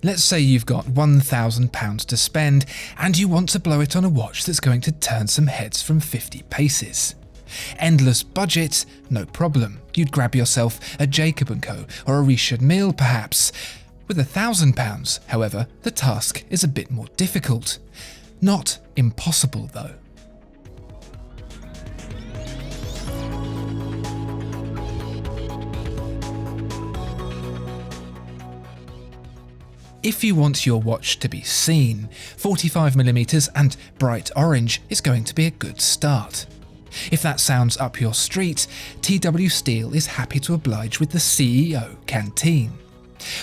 Let's say you've got £1,000 to spend and you want to blow it on a watch that's going to turn some heads from 50 paces. Endless budget? No problem. You'd grab yourself a Jacob & Co. or a Richard Mille perhaps. With £1,000, however, the task is a bit more difficult. Not impossible though. If you want your watch to be seen, 45mm and bright orange is going to be a good start. If that sounds up your street, TW Steel is happy to oblige with the CEO Canteen.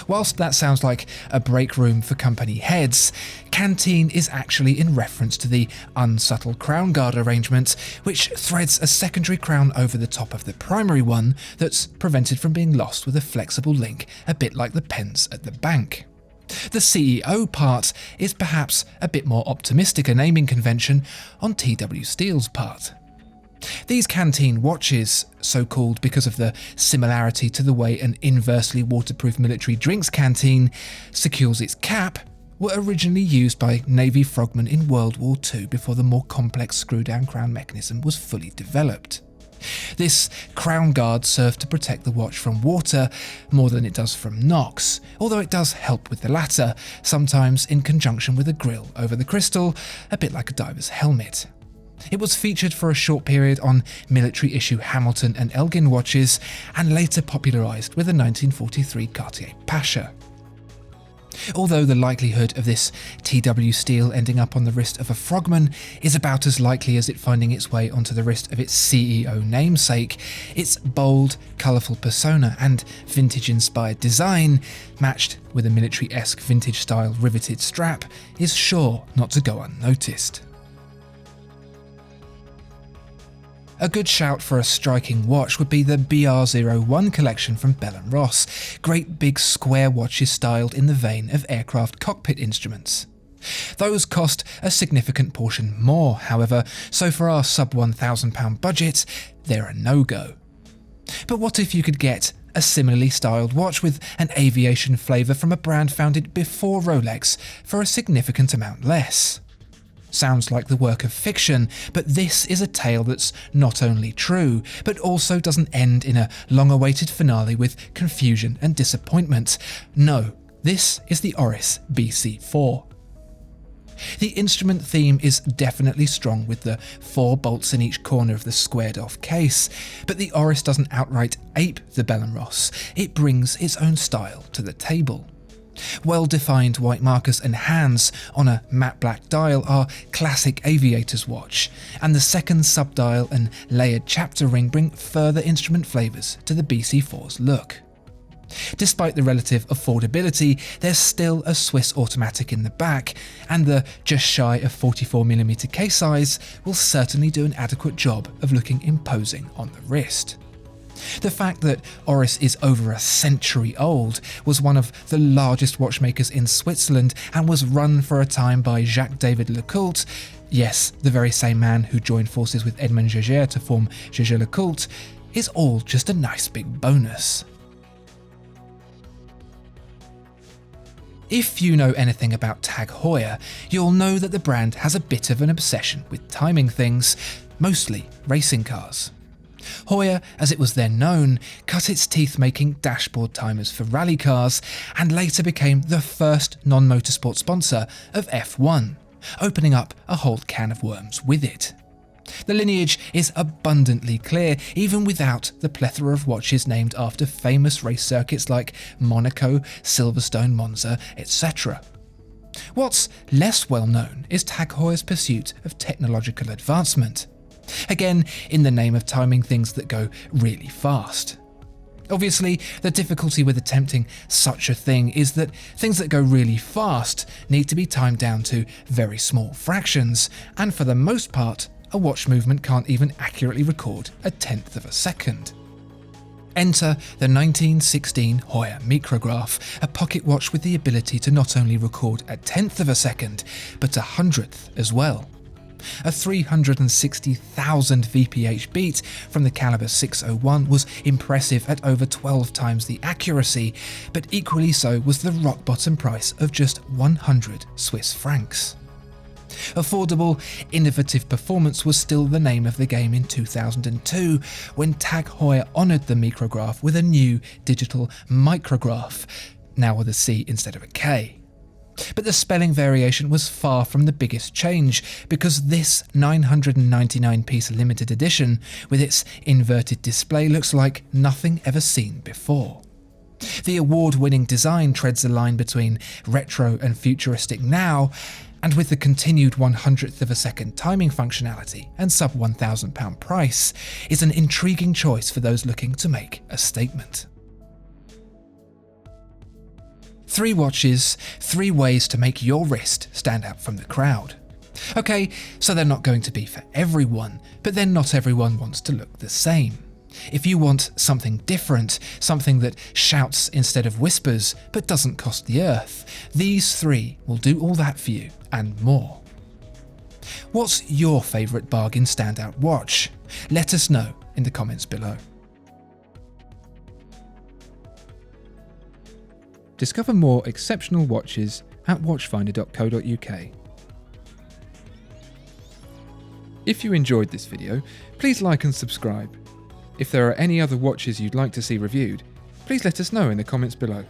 Whilst that sounds like a break room for company heads, Canteen is actually in reference to the unsubtle crown guard arrangement, which threads a secondary crown over the top of the primary one that's prevented from being lost with a flexible link, a bit like the pens at the bank. The CEO part is perhaps a bit more optimistic a naming convention on TW Steel's part. These Canteen watches, so called because of the similarity to the way an inversely waterproof military drinks canteen secures its cap, were originally used by Navy frogmen in World War II before the more complex screw-down crown mechanism was fully developed. This crown guard served to protect the watch from water more than it does from knocks, although it does help with the latter, sometimes in conjunction with a grille over the crystal, a bit like a diver's helmet. It was featured for a short period on military-issue Hamilton and Elgin watches, and later popularised with the 1943 Cartier Pasha. Although the likelihood of this TW Steel ending up on the wrist of a frogman is about as likely as it finding its way onto the wrist of its CEO namesake, its bold, colourful persona and vintage-inspired design, matched with a military-esque vintage-style riveted strap, is sure not to go unnoticed. A good shout for a striking watch would be the BR01 collection from Bell & Ross, great big square watches styled in the vein of aircraft cockpit instruments. Those cost a significant portion more, however, so for our sub £1,000 budget, they're a no-go. But what if you could get a similarly styled watch with an aviation flavour from a brand founded before Rolex for a significant amount less? Sounds like the work of fiction, but this is a tale that's not only true, but also doesn't end in a long-awaited finale with confusion and disappointment. No, this is the Oris BC4. The instrument theme is definitely strong with the 4 bolts in each corner of the squared-off case, but the Oris doesn't outright ape the Bell & Ross, it brings its own style to the table. Well-defined white markers and hands on a matte black dial are classic aviator's watch, and the second subdial and layered chapter ring bring further instrument flavours to the BC4's look. Despite the relative affordability, there's still a Swiss automatic in the back, and the just shy of 44mm case size will certainly do an adequate job of looking imposing on the wrist. The fact that Oris is over a century old, was one of the largest watchmakers in Switzerland, and was run for a time by Jacques-David Lecoultre, yes, the very same man who joined forces with Edmond Jaeger to form Jaeger-LeCoultre, is all just a nice big bonus. If you know anything about Tag Heuer, you'll know that the brand has a bit of an obsession with timing things, mostly racing cars. Heuer, as it was then known, cut its teeth making dashboard timers for rally cars, and later became the first non-motorsport sponsor of F1, opening up a whole can of worms with it. The lineage is abundantly clear, even without the plethora of watches named after famous race circuits like Monaco, Silverstone, Monza, etc. What's less well known is Tag Heuer's pursuit of technological advancement. Again, in the name of timing things that go really fast. Obviously, the difficulty with attempting such a thing is that things that go really fast need to be timed down to very small fractions, and for the most part, a watch movement can't even accurately record a tenth of a second. Enter the 1916 Heuer Micrograph, a pocket watch with the ability to not only record a tenth of a second, but a hundredth as well. A 360,000 VPH beat from the caliber 601 was impressive at over 12 times the accuracy, but equally so was the rock bottom price of just 100 Swiss francs. Affordable, innovative performance was still the name of the game in 2002, when Tag Heuer honoured the micrograph with a new digital micrograph, now with a C instead of a K. But the spelling variation was far from the biggest change, because this 999-piece limited edition, with its inverted display, looks like nothing ever seen before. The award-winning design treads a line between retro and futuristic now, and with the continued 100th of a second timing functionality and sub £1,000 price, is an intriguing choice for those looking to make a statement. 3 watches, 3 ways to make your wrist stand out from the crowd. Okay, so they're not going to be for everyone, but then not everyone wants to look the same. If you want something different, something that shouts instead of whispers, but doesn't cost the earth, these 3 will do all that for you and more. What's your favourite bargain standout watch? Let us know in the comments below. Discover more exceptional watches at watchfinder.co.uk. If you enjoyed this video, please like and subscribe. If there are any other watches you'd like to see reviewed, please let us know in the comments below.